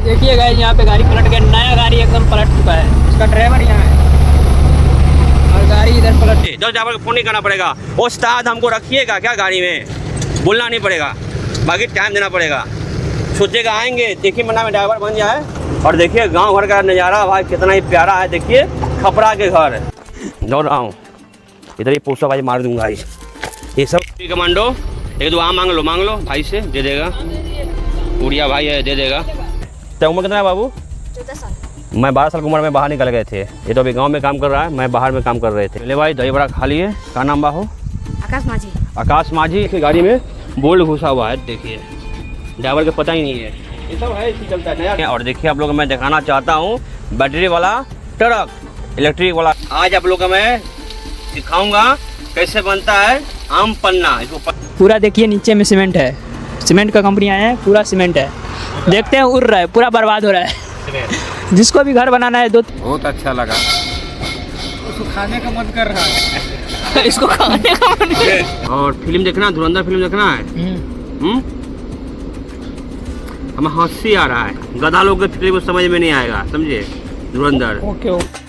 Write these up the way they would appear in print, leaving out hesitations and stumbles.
देखिए गाइस यहाँ पे गाड़ी पलट गया, नया गाड़ी एकदम पलट चुका है, उसका ड्राइवर यहाँ है और गाड़ी इधर पलट। 10 ड्राइवर को फोन नहीं करना पड़ेगा, उस्ताद हमको रखिएगा क्या गाड़ी में, बोलना नहीं पड़ेगा, बाकी टाइम देना पड़ेगा। सोचेगा आएंगे, देखिए मना में ड्राइवर बन जाए। और देखिए गांव घर का नज़ारा भाई कितना ही प्यारा है। देखिए खपरा के घर दौड़ रहा हूँ, इधर ही पोस्टर भाई मार दूंगा। ये सब कमांडो, एक दो आम मांग लो भाई से, दे देगा। उड़िया भाई है, दे देगा। तो उम्र कितना है बाबू? 14 साल। मैं 12 साल की उम्र में बाहर निकल गए थे। ये तो अभी गांव में काम कर रहा है, मैं बाहर में काम कर रहे थे। ले भाई दही बड़ा खा लिए। क्या नाम बा हो? आकाश माझी। आकाश माझी की गाड़ी में बोल्ट घुसा हुआ है, देखिए ड्राइवर को पता ही नहीं है। ये सब है, इसी चलता है नया। और देखिए आप लोग मैं दिखाना चाहता हूँ बैटरी वाला ट्रक, इलेक्ट्रिक वाला। आज आप लोग मैं दिखाऊंगा कैसे बनता है आम पन्ना। इसको पूरा देखिए नीचे में सीमेंट है, सीमेंट का कंपनी आया है, पूरा सीमेंट है। देखते हैं उड़ रहा है, पूरा बर्बाद हो रहा है। जिसको भी घर बनाना है बहुत अच्छा लगा, उसको खाने का मन कर रहा है। इसको खाने का मन है। और फिल्म देखना, धुरंधर फिल्म देखना है। हमें हंसी आ रहा है, गधा लोग के फिल्म समझ में नहीं आएगा, समझे? धुरंधर। Okay okay.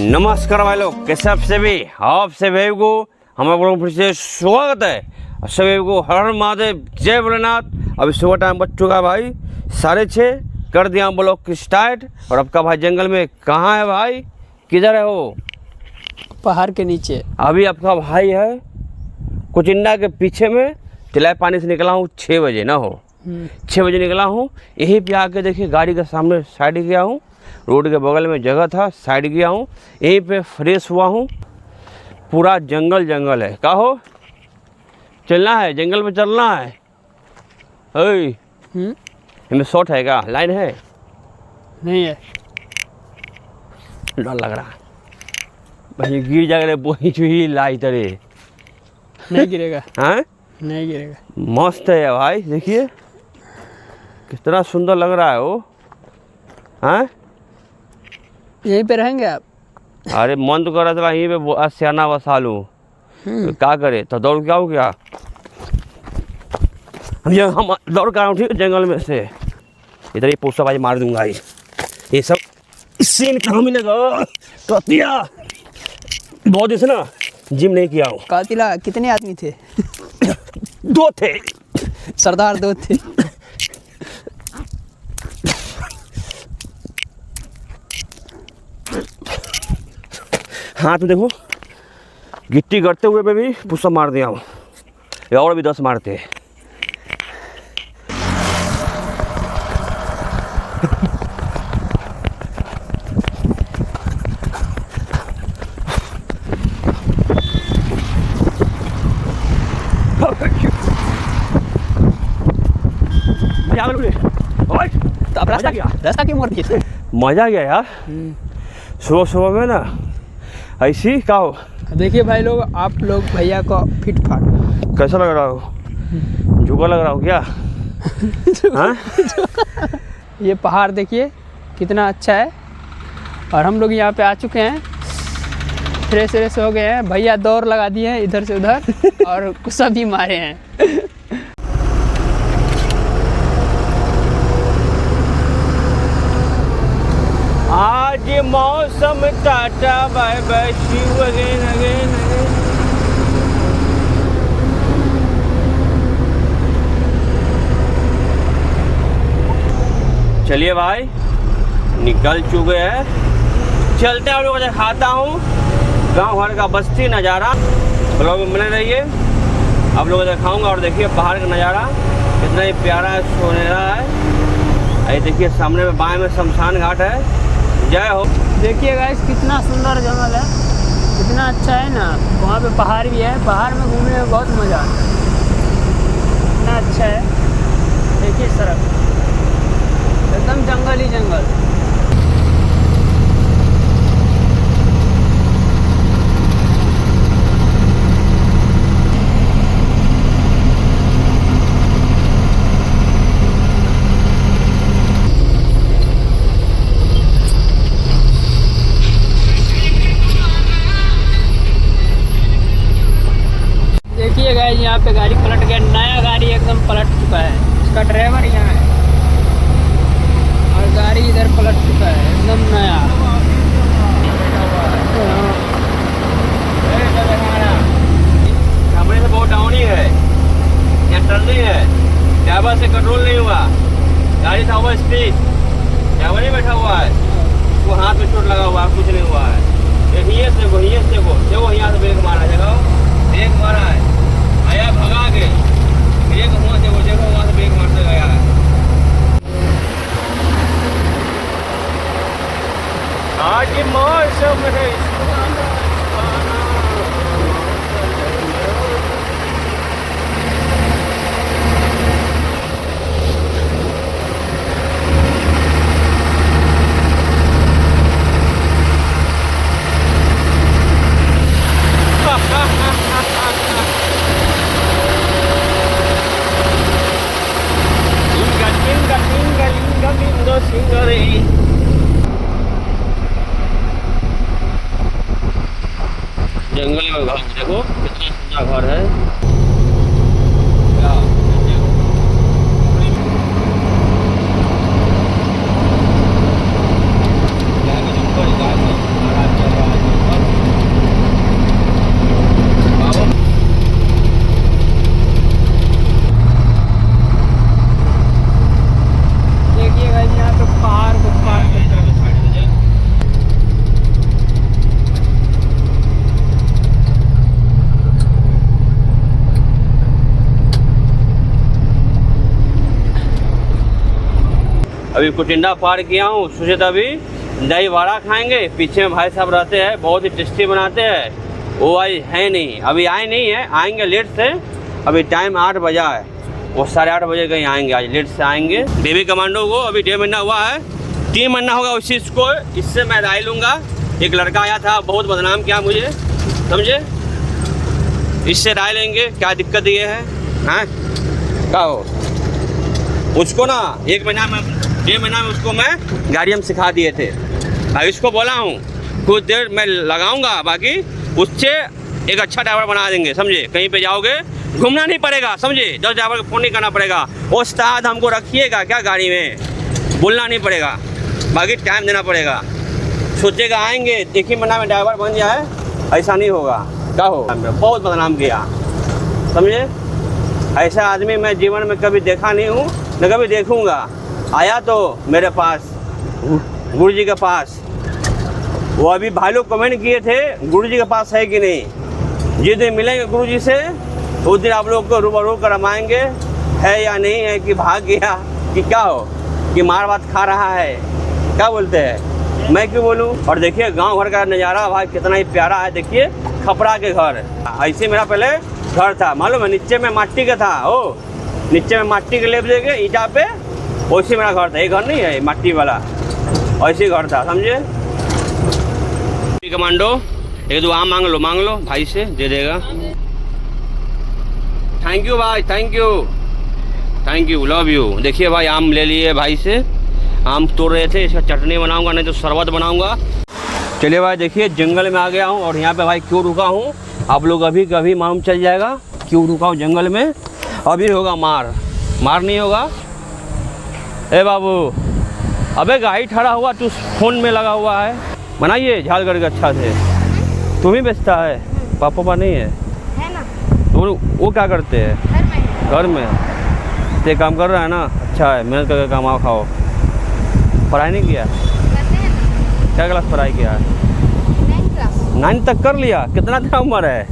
नमस्कार भाई लोग, कैसे आप सभी? आप सभी को हमारे लोग फिर से स्वागत है। सभी को हर हर महादेव, जय भोलेनाथ। अभी सुबह टाइम बच चुका भाई 6:30, कर दिया ब्लॉग की स्टार्ट। और आपका भाई जंगल में कहाँ है भाई, किधर है वो? पहाड़ के नीचे। अभी आपका भाई है कुचिंडा के पीछे में। तिलाई पानी से निकला हूँ 6 बजे ना हो, 6 बजे निकला हूँ। यहीं पे आके देखिए गाड़ी के सामने साइड गया हूँ, रोड के बगल में जगह था, साइड गया हूँ, यहीं पे फ्रेश हुआ हूँ। पूरा जंगल जंगल है। का हो, चलना है जंगल में, चलना है। इनमें शॉर्ट है क्या, लाइन है? नहीं है। डर लग रहा है भाई, गिर जाएगा बोही चुही लाई तरे। नहीं गिरेगा। हाँ नहीं गिरेगा। मस्त है भाई, देखिए कितना सुंदर लग रहा है वो। हाँ यहीं पे रहेंगे आप? अरे मन तो कर रहा था यहीं पे सियाना बसा लूँ, तो क्या करे, तो दौड़ के आऊँ क्या? हम दौड़ कर आऊँ ठीक जंगल में से, इधर ही पोस्टर भाई मार दूंगा। ये सब सीन कहाँ मिलेगा? कतिया बहुत दिन से ना जिम नहीं किया हूँ। कातिला कितने आदमी थे? 2 थे, सरदार 2 थे। हाँ तो देखो गिट्टी करते हुए पे भी पुष्प मार दिया हूँ, और भी 10 मारते हैं। तो आप रास्ता क्यों मोड़ दिए? मजा आ गया यार सुबह सुबह में ना, ऐसी का हो। देखिए भाई लोग, आप लोग भैया को फिट फाट। कैसा लग रहा हो? जुगा लग रहा हो क्या? हाँ? ये पहाड़ देखिए कितना अच्छा है। और हम लोग यहाँ पे आ चुके हैं, फ्रेश व्रेश हो गए हैं। भैया दौड़ लगा दिए हैं इधर से उधर और गुस्सा भी मारे हैं। आज मौसम tata bye bye, see you again again again. चलिए भाई निकल चुके हैं, चलते हैं। लोग दिखाता हूँ गांव घर का बस्ती नज़ारा, ब्लॉग में बने रहिए। आप लोगों को दिखाऊंगा। और देखिए पहाड़ का नज़ारा कितना ही प्यारा है, सुनहरा है। ये देखिए सामने में बाएं में शमशान घाट है। जय हो। देखिए गाइस कितना सुंदर जंगल है, कितना अच्छा है ना। वहाँ पे पहाड़ भी है, पहाड़ में घूमने में बहुत मज़ा आता है, कितना अच्छा है। देखिए सड़क एकदम जंगल ही जंगल। यहाँ पे गाड़ी पलट गया, नया गाड़ी एकदम पलट चुका है। इसका ड्राइवर यहाँ है और गाड़ी इधर पलट चुका है एकदम नया। कैमरे से बहुत डाउन ही है, यहाँ टर्न नहीं है, ड्राइवर से कंट्रोल नहीं हुआ, गाड़ी था ओवर स्पीड, ड्राइवर नहीं बैठा हुआ है, वो हाथ में चोट लगा हुआ है, कुछ नहीं हुआ है। देखिए देखो यहाँ से ब्रेक मारा, देखो ब्रेक मारा है, आया भगा के ब्रेक हुआ, देखो वहाँ से ब्रेक मारते गया है। आज मौसम है जंगल में घर, देखो कितना सुंदर घर है। देखिएगा यहाँ पे पहाड़ को पार अभी कुटिंडा पार किया हूँ, सोचे तो अभी दही वड़ा खाएंगे। पीछे में भाई साहब रहते हैं, बहुत ही टेस्टी बनाते हैं। वो आई है नहीं, अभी आए नहीं है, आएंगे लेट से। अभी टाइम 8 बजा है, वो 8:30 बजे कहीं आएंगे, आज लेट से आएंगे। बेबी कमांडो को अभी 1.5 महीना हुआ है, 3 महीना होगा उस चीज़ को। इससे मैं राय लूँगा। एक लड़का आया था, बहुत बदनाम किया मुझे, समझे, इससे राय लेंगे क्या दिक्कत ये है। हाँ क्या हो, उसको ना 1 महीना में 1.5 महीना में उसको मैं गाड़ी हम सिखा दिए थे। अब इसको बोला हूँ कुछ देर मैं लगाऊंगा, बाकी उससे एक अच्छा ड्राइवर बना देंगे, समझे। कहीं पे जाओगे घूमना नहीं पड़ेगा, समझे, 10 ड्राइवर को फ़ोन नहीं करना पड़ेगा। उस्ताद हमको रखिएगा क्या गाड़ी में, बोलना नहीं पड़ेगा, बाकी टाइम देना पड़ेगा। सोचेगा आएंगे 1 ही महीना में ड्राइवर बन जाए, ऐसा नहीं होगा। क्या हो, बहुत बदनाम किया, समझे। ऐसा आदमी मैं जीवन में कभी देखा नहीं हूँ, न कभी देखूँगा। आया तो मेरे पास गुरु जी के पास, वो अभी भाई लोग कमेंट किए थे गुरु जी के पास है कि नहीं। जिस दिन मिलेंगे गुरु जी से उस दिन आप लोग को रूबरू करवाएंगे है या नहीं है, कि भाग गया कि क्या हो, कि मार बात खा रहा है, क्या बोलते हैं, मैं क्यों बोलूँ। और देखिए गांव घर का नज़ारा भाई कितना ही प्यारा है। देखिए खपरा के घर, ऐसे मेरा पहले घर था, मालूम है, नीचे में माटी का था, ओ नीचे में माटी के लेप देके ईटा पे, वैसे मेरा घर था। ये घर नहीं है माटी वाला, ऐसे घर था, समझे। कमांडो एक दो आम मांग लो भाई से, दे देगा। थैंक यू भाई, थैंक यू, लव यू। देखिए भाई आम ले लिए भाई से, आम तोड़ रहे थे, इसका चटनी बनाऊंगा, नहीं तो शरबत बनाऊंगा। चलिए भाई देखिए जंगल में आ गया हूँ, और यहाँ पे भाई क्यों रुका हूँ आप लोग अभी कभी मालूम चल जाएगा। क्यों रुका हूँ जंगल में, अभी होगा मार नहीं होगा। ए बाबू, अबे गाड़ी खड़ा हुआ, तू फ़ोन में लगा हुआ है, बनाइए झालगढ़ के अच्छा से। तुम ही बेचता है, पापा नहीं है ना। तो वो क्या करते हैं घर में ते काम कर रहा है ना, अच्छा है, मेहनत करके कमाओ खाओ। पढ़ाई नहीं किया, क्या क्लास पढ़ाई किया है? 9 तक कर लिया। कितना तेरा उम्र है?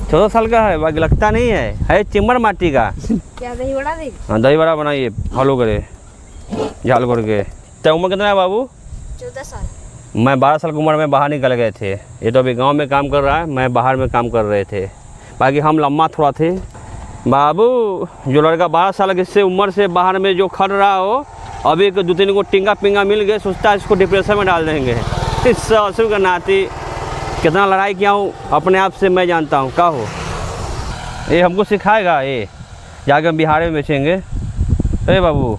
14 साल का है, बाकी लगता नहीं है चिम्बर माटी का। क्या दही बड़ा दे? हाँ दही बड़ा बनाइए, फॉलो करे झालगढ़ के। तो उम्र कितना है बाबू? 14 साल। मैं 12 साल की उम्र में बाहर निकल गए थे। ये तो अभी गांव में काम कर रहा है, मैं बाहर में काम कर रहे थे, बाकी हम लम्बा थोड़ा थे। बाबू जो लड़का 12 साल की से उम्र से बाहर में जो खड़ रहा हो, अभी 2-3 को टिंगा पिंगा मिल गए, सोचता है इसको डिप्रेशन में डाल देंगे। इस ससुर का नाती, कितना लड़ाई किया हूँ अपने आप से मैं जानता हूँ। क्या हो, ये हमको सिखाएगा, ये जाके हम बिहार में बेचेंगे। अरे बाबू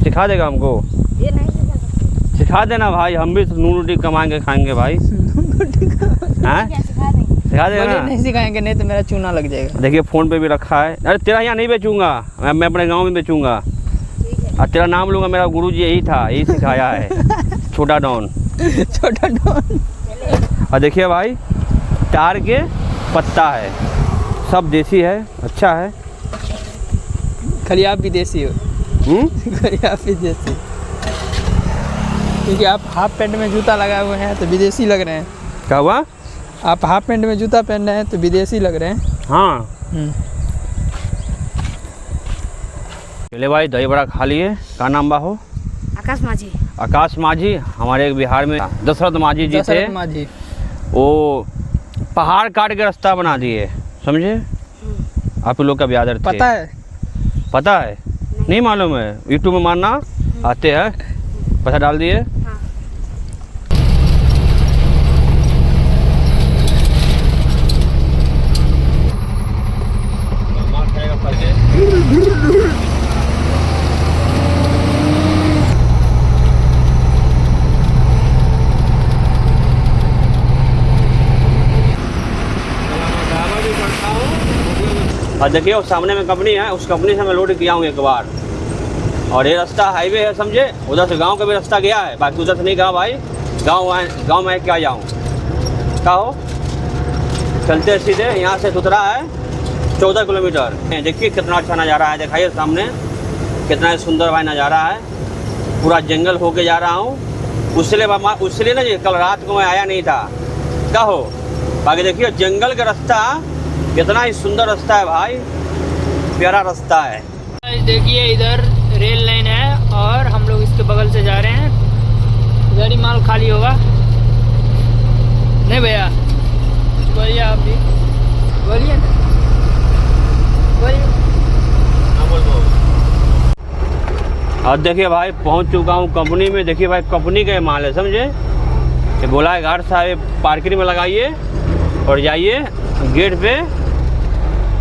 सिखा देगा हमको? ये नहीं सिखा देना भाई, हम भी नून रोटी कमाएंगे खाएंगे भाई। हाँ सिखा देंगे। सिखा देगा बोलिए ना। नहीं सिखाएंगे, नहीं तो मेरा चूना लग जाएगा। देखिए फ़ोन पे भी रखा है। अरे तेरा यहाँ नहीं बेचूंगा मैं अपने गांव में बेचूंगा। ठीक है। और तेरा नाम लूँगा, मेरा गुरुजी यही था, यही सिखाया है, छोटा डॉन। छोटा डॉन। और देखिए भाई तार के पत्ता है, सब देसी है, अच्छा है। खाली आप विदेशी हो। खाली आप विदेशी, क्योंकि आप हाफ पैंट में जूता लगाए हुए हैं तो विदेशी लग रहे हैं। क्या हुआ? आप हाफ पैंट में जूता पहन रहे हैं तो विदेशी लग रहे हैं। हाँ चले भाई दही बड़ा खा लिए। का नाम बा हो? आकाश माझी। आकाश माझी। हमारे एक बिहार में दशरथ माझी जी थे, दशरथ माझी। वो पहाड़ काट के रास्ता बना दिए, समझे? आप लोग का ब्यादर थे। पता है? पता है? नहीं मालूम है? यूट्यूब में मारना, आते हैं, पैसा डाल दिए। हाँ। और देखिए वो सामने में कंपनी है, उस कंपनी से मैं लोड किया हूँ एक बार। और ये रास्ता हाईवे है, समझे? उधर से गांव का भी रास्ता गया है, बाकी उधर से नहीं गया भाई। गांव में क्या जाऊँ? क्या हो? चलते सीधे यहाँ से सुतरा है 14 किलोमीटर। देखिए कितना अच्छा नज़ारा है, दिखाइए सामने कितना सुंदर भाई नज़ारा है। पूरा जंगल होके जा रहा हूँ। उसलिए ना जी कल रात को मैं आया नहीं था। क्या हो? बाकी देखिए जंगल का रास्ता कितना ही सुंदर रास्ता है भाई, प्यारा रास्ता है। देखिए इधर रेल लाइन है और हम लोग इसके बगल से जा रहे हैं। इधर ही माल खाली होगा। नहीं भैया, बोलिए आप भी, बोलिए बोलिए। और देखिए भाई पहुंच चुका हूं कंपनी में। देखिए भाई कंपनी का माल है, समझे? ये बोला है गार्ड साहब पार्किंग में लगाइए और जाइए गेट पे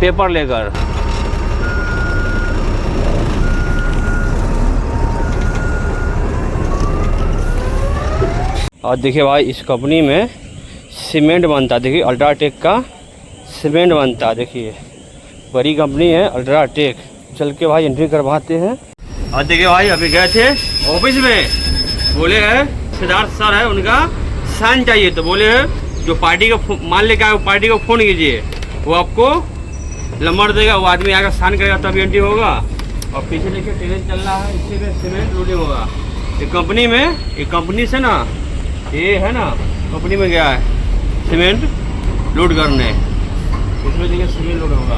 पेपर लेकर। और देखिए भाई इस कंपनी में सीमेंट बनता है। देखिए अल्ट्राटेक का सीमेंट बनता है। देखिए बड़ी कंपनी है अल्ट्राटेक। चल के भाई एंट्री करवाते हैं। और देखिए भाई अभी गए थे ऑफिस में, बोले हैं सिद्धार्थ सर है, उनका साइन चाहिए। तो बोले हैं जो पार्टी का मान लेके आए पार्टी को फ़ोन कीजिए, वो आपको नंबर देगा, वो आदमी आकर साइन करेगा तब एंट्री होगा। और पीछे देखिए ट्रेन चल रहा है, इसी में सीमेंट लोडिंग होगा। ये कंपनी में, ये कंपनी से ना, ये है ना कंपनी में गया है सीमेंट लोड करने। इसमें देखिए सीमेंट लोड होगा,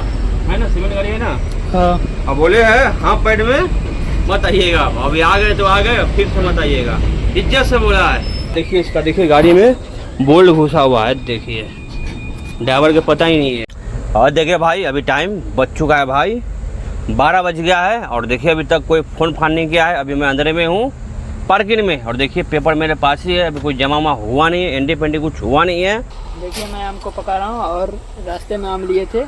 है ना? सीमेंट गाड़ी है ना। हाँ। अब बोले हैं हाफ पैड में मत आइएगा। अभी आ गए तो आ गए, फिर से मत आइएगा, इज्जत से बोला है। देखिए इसका, देखिए गाड़ी में बोल्ट घुसा हुआ है। देखिए ड्राइवर को पता ही नहीं है। और देखिए भाई अभी टाइम बज चुका है भाई, 12 बज गया है। और देखिए अभी तक कोई फ़ोन फान नहीं किया है। अभी मैं अंदर में हूँ पार्किंग में। और देखिए पेपर मेरे पास ही है, अभी कोई जमा हुआ नहीं है, एंटी पेंटी कुछ हुआ नहीं है। देखिए मैं आम को पका रहा हूँ और रास्ते में आम लिए थे,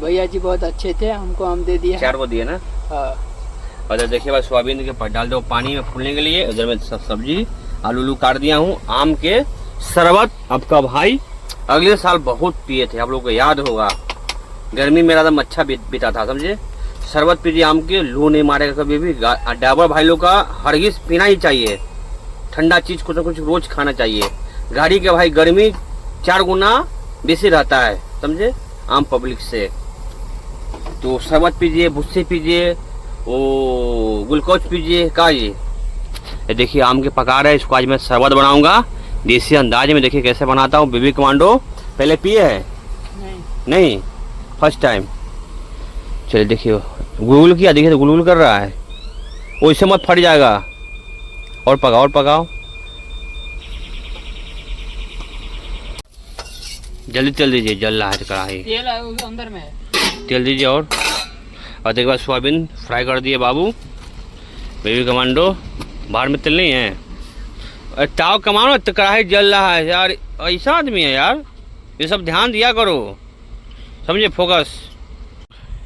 भैया जी बहुत अच्छे थे, हमको आम दे दिए। 4 को दिए ना। हाँ। और देखिए भाई सोयाबीन के डाल दो पानी में फूलने के लिए। उधर में सब सब्जी आलू काट दिया हूँ। आम के शरबत आपका भाई अगले साल बहुत पिए थे, आप लोगों को याद होगा। गर्मी में एकदम अच्छा बीता था, समझे? शरबत पीजिए आम के, लू नहीं मारेगा कभी भी। ड्राइवर भाई लोग का हरगिज पीना ही चाहिए, ठंडा चीज कुछ ना कुछ रोज खाना चाहिए। गाड़ी के भाई गर्मी 4 गुना बेसी रहता है, समझे? आम पब्लिक से तो शरबत पीजिए, भुस्सी पीजिए, वो ग्लूकोज पीजिए। का ये देखिए आम के पका रहे हैं, इसको आज मैं शरबत बनाऊंगा देसी अंदाज में। देखिए कैसे बनाता हूँ। बेबी कमांडो पहले पिए है? नहीं, फर्स्ट टाइम। चलिए देखिए गुलगुल किया, देखिए तो गुलगुल कर रहा है, वैसे मत फट जाएगा। और पकाओ और पकाओ, जल्दी तेल दीजिए, जल रहा है कढ़ाई। तेल अंदर में है, तेल दीजिए। और देखिए बाद सोयाबीन फ्राई कर दिए बाबू। बेबी कमांडो बाहर में तेल नहीं है। ताव कमाओ ना, तो कढ़ाई जल रहा है यार। ऐसा आदमी है यार, ये सब ध्यान दिया करो, समझे? फोकस।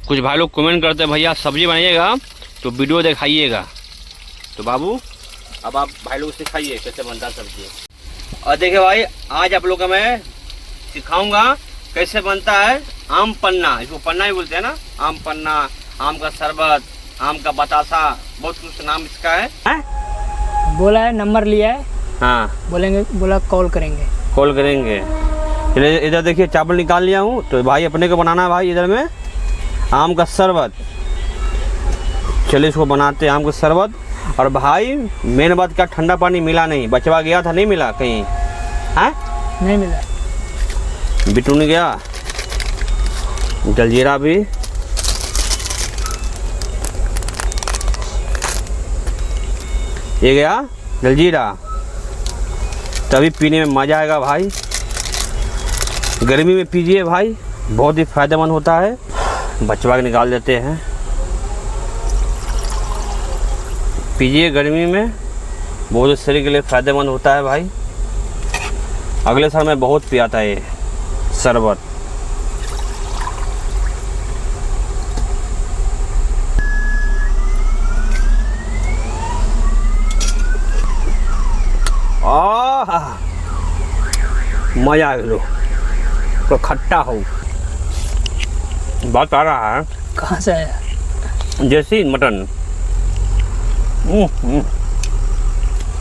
कुछ भाई लोग कमेंट करते हैं भैया सब्जी बनाइएगा तो वीडियो दिखाइएगा। तो बाबू अब आप भाई लोग सिखाइए कैसे बनता है सब्जी। और देखिए भाई आज आप लोग का मैं सिखाऊंगा कैसे बनता है आम पन्ना, इसको पन्ना ही बोलते हैं ना, आम पन्ना, आम का शरबत, आम का बतासा, बहुत कुछ नाम इसका है? बोला है, नंबर लिया है, हाँ बोला कॉल करेंगे। कॉल करेंगे। चलिए इधर देखिए चावल निकाल लिया हूँ, तो भाई अपने को बनाना है भाई इधर में आम का शरबत। चलिए इसको बनाते हैं आम का शरबत। और भाई मेन बात क्या, ठंडा पानी मिला नहीं, बचवा गया था, नहीं मिला कहीं, है नहीं मिला, बिटू ने गया। जलजीरा भी, ये गया जलजीरा, तभी पीने में मज़ा आएगा भाई। गर्मी में पीजिए भाई, बहुत ही फ़ायदेमंद होता है। बचवा के निकाल देते हैं, पीजिए गर्मी में, बहुत शरीर के लिए फ़ायदेमंद होता है भाई। अगले साल मैं बहुत पिया था ये शरबत। मजा आ गया, तो खट्टा हो, बात आ रहा है कहाँ से आया? जैसी मटन।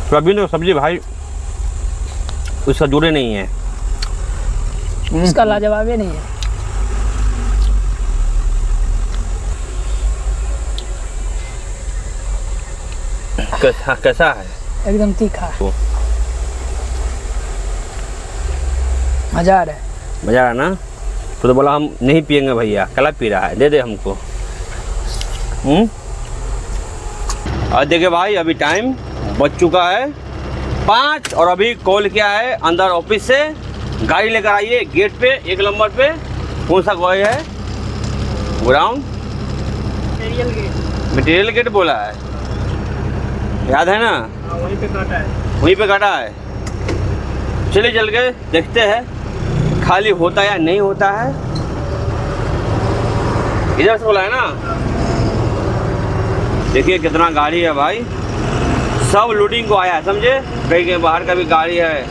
सोयाबीन और सब्जी भाई उसका जुड़े नहीं है, उसका लाजवाब ही नहीं है। कैसा है? एकदम तीखा है, मजा आ रहा है। मजा आ रहा है ना? तो बोला हम नहीं पियेंगे भैया, कला पी रहा है, दे दे हमको। और देखिए भाई अभी टाइम बच चुका है 5 और अभी कॉल किया है अंदर ऑफिस से, गाड़ी लेकर आइए गेट पे 1 नंबर पे। कौन सा गॉय है? ग्राउंड मटेरियल गेट बोला है, याद है ना? वहीं पे काटा है, वहीं पे काटा है। चलिए चल के देखते हैं खाली होता या नहीं होता है। इधर से बोला है ना, देखिए कितना गाड़ी है भाई, सब लोडिंग को आया है, समझे? कहीं कहीं बाहर का भी गाड़ी है।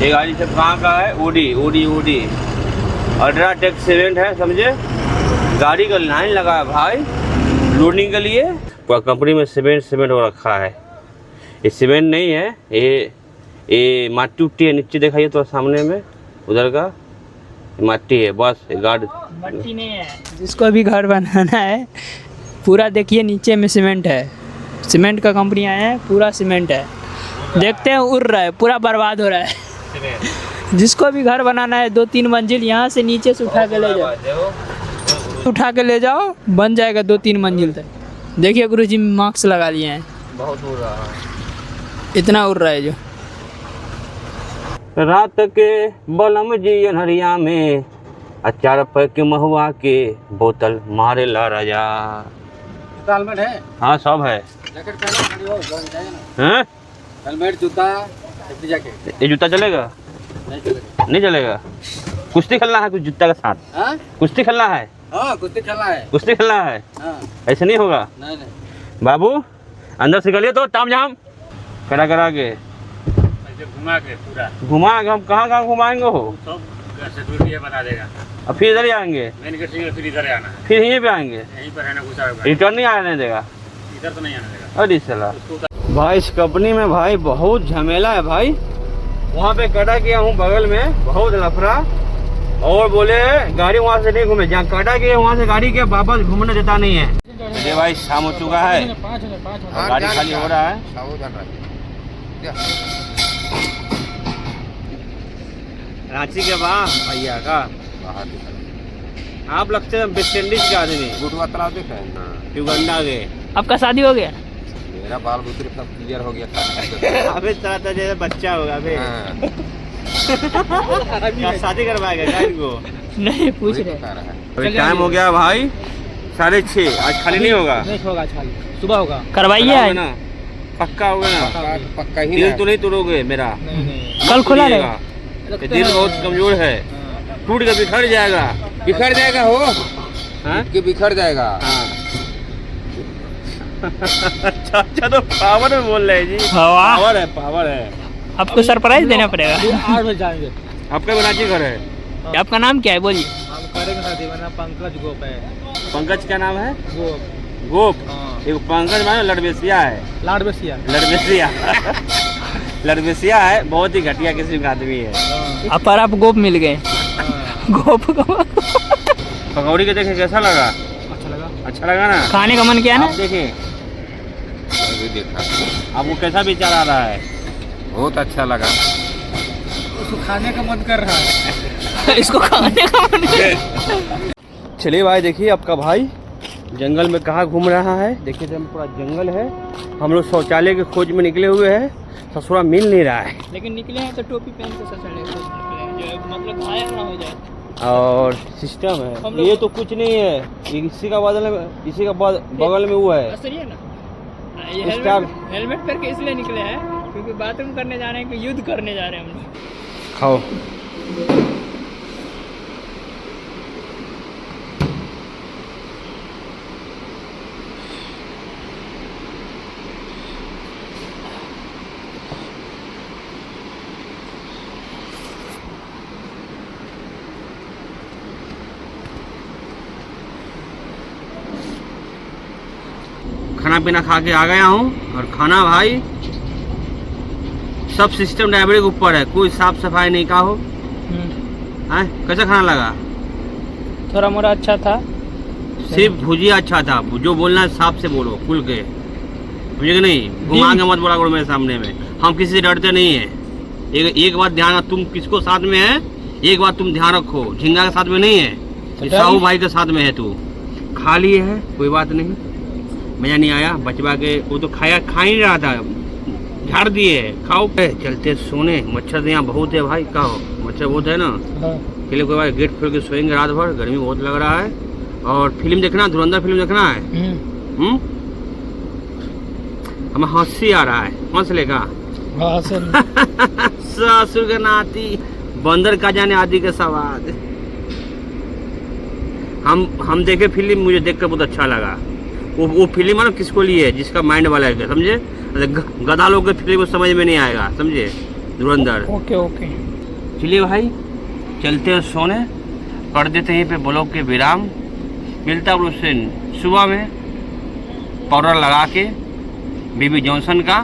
ये गाड़ी सब कहाँ का है? ओडी अल्ट्राटेक सीमेंट है, समझे? गाड़ी का लाइन लगा है भाई लोडिंग के लिए। पूरा कंपनी में सीमेंट हो रखा है। ये सीमेंट नहीं है, ये माटी उट्टी है, नीचे दिखाइए तो सामने में उधर का माटी है, बस गार्ड मट्टी नहीं है। जिसको भी घर बनाना है पूरा देखिए नीचे में सीमेंट है, सीमेंट का कंपनी आया है, पूरा सीमेंट है। देखते हैं उड़ रहा है, पूरा बर्बाद हो रहा है। जिसको भी घर बनाना है 2-3 मंजिल यहाँ से नीचे से उठा के ले जाओ, बन जाएगा 2-3 मंजिल तक। देखिए गुरुजी मास्क लगा लिए हैं, बहुत उड़ रहा है, इतना उड़ रहा है जो। रात के बलम जी अनहरिया में अचार पैक महुआ के बोतल मारे ला राजा। हेलमेट है? हाँ सब है। जैकेट पहना, खड़ी हो, गन जाएगा ना। हैं? हेलमेट, जूता, सेफ्टी जैकेट। ये जूता चलेगा? नहीं चलेगा। नहीं चलेगा। कुश्ती खेलना है कुछ जूता के साथ? हाँ? कुश्ती खेलना है? हाँ, कुश्ती खेलना है। कुश्ती खेलना है? हाँ। ऐसे नहीं होगा नहीं। बाबू, अंदर से गलिए तो ताम झाम करा के घुमा के पूरा घुमा के हम कहाँ घुमाएंगे हो? सब सिक्योरिटी बता देगा। अब फिर इधर ही आएंगे, मेन गेट से फिर इधर आना है, फिर यहीं पे आएंगे, यहीं पर रहना घुसा होगा, रिटर्न नहीं आने देगा, इधर तो नहीं आने देगा। अरे सला भाई इस कंपनी में भाई बहुत झमेला है भाई। वहाँ पे काटा किया हूँ बगल में, बहुत लफड़ा, और बोले गाड़ी वहाँ से नहीं घूमे, जहाँ काटा किया वहाँ से गाड़ी के वापस घूमने देता नहीं है। ये भाई शाम हो चुका है, गाड़ी खाली हो रहा है। रांची के बाद भैया का आप लगते हैं वेस्ट इंडीज के आदमी, गुटवा तालाब देखा है? युगांडा के। आपका शादी हो गया? मेरा बाल बुतरी सब क्लियर हो गया था। अबे तरह जैसे बच्चा होगा अबे। क्या शादी करवाएगा क्या इनको? नहीं पूछ रहे। अभी टाइम हो गया भाई 6:30, आज खाली नहीं होगा, नहीं होगा, सुबह होगा। करवाइए होगा आज ना, पक्का होगा ना? पक्का ही दिल तो नहीं तोड़ोगे मेरा? कल खुला रहेगा। ये दिल बहुत कमजोर है, टूट के बिखर जाएगा। बिखर जाएगा हो, हाँ? कि बिखर जाएगा। अच्छा तो पावर में बोल रहे हैं जी। पावर है। आपको सरप्राइज देना पड़ेगा। 8 बजे जाएंगे। आपका भी रांची घर है? आपका नाम क्या है बोलिए? हम करेंगे शादी वरना पंकज गोप है। पंकज क्या नाम है? गोप। गोप। हाँ। एक पंकज मानो लड़बेसिया है। लाडबसिया। लड़बेसिया लड़बेसिया है, बहुत ही घटिया किस्म का आदमी है। अब पर आप गोप मिल गए। गोप पकौड़ी के देखे कैसा लगा? अच्छा लगा। अच्छा लगा ना? खाने का मन किया ना? आप देखें अभी देखा आपको कैसा विचार आ रहा है? बहुत अच्छा लगा। उसको खाने का मन कर रहा है। इसको खाने का मन चलिए भाई, देखिए आपका भाई जंगल में कहाँ घूम रहा है। देखिए तो पूरा जंगल है। हम लोग शौचालय के खोज में निकले हुए हैं, ससुरा मिल नहीं रहा है। लेकिन निकले हैं तो टोपी पहन के ससुराल निकले हैं, जो मतलब घायल ना हो जाए। और सिस्टम है ये तो कुछ नहीं है, ये इसी का बदल में, इसी का बगल में वो है। सही है ना? ये हेलमेट पहन के इसलिए निकले हैं क्योंकि बाथरूम करने जा रहे हैं कि युद्ध करने जा रहे हैं हम लोग। खाओ। खाना पीना खा के आ गया हूँ और खाना भाई सब सिस्टम ड्राइवरी के ऊपर है, कोई साफ सफाई नहीं का हो। कैसा खाना लगा? थोड़ा मोड़ा अच्छा था, सिर्फ भुजिया अच्छा था। जो बोलना है साफ से बोलो, खुल के, समझे कि नहीं? घुमा के मत बोला करो मेरे सामने में। हम किसी से डरते नहीं है। एक बात ध्यान, तुम किसको साथ में है, एक बात तुम ध्यान रखो, झिंगा के साथ में नहीं है, साहू भाई के साथ में है। तू खा लिए है, कोई बात नहीं, मजा नहीं आया। बचवा के वो तो खा ही नहीं रहा था, झाड़ दिए। खाओ चलते सोने। मच्छर तो यहाँ बहुत है भाई, का हो मच्छर बहुत है ना। चलिए कोई बात, गेट खोल के सोएंगे रात भर, गर्मी बहुत लग रहा है। और फिल्म देखना, धुरंधर फिल्म देखना है। हमें हंसी आ रहा है, हंस लेगा। ससुर के नाती बंदर का जाने आदि के सवाद। हम देखे फिल्म, मुझे देखकर बहुत अच्छा लगा। वो फिल्म है ना किसको लिए, जिसका माइंड वाला है, समझे? गधा लोग के फिल्म समझ में नहीं आएगा, समझे? धुरंधर। Okay okay. चलिए भाई चलते हैं सोने, कर देते हैं पे ब्लॉग के विराम। मिलता है उससे सुबह में पाउडर लगा के बेबी जॉनसन का।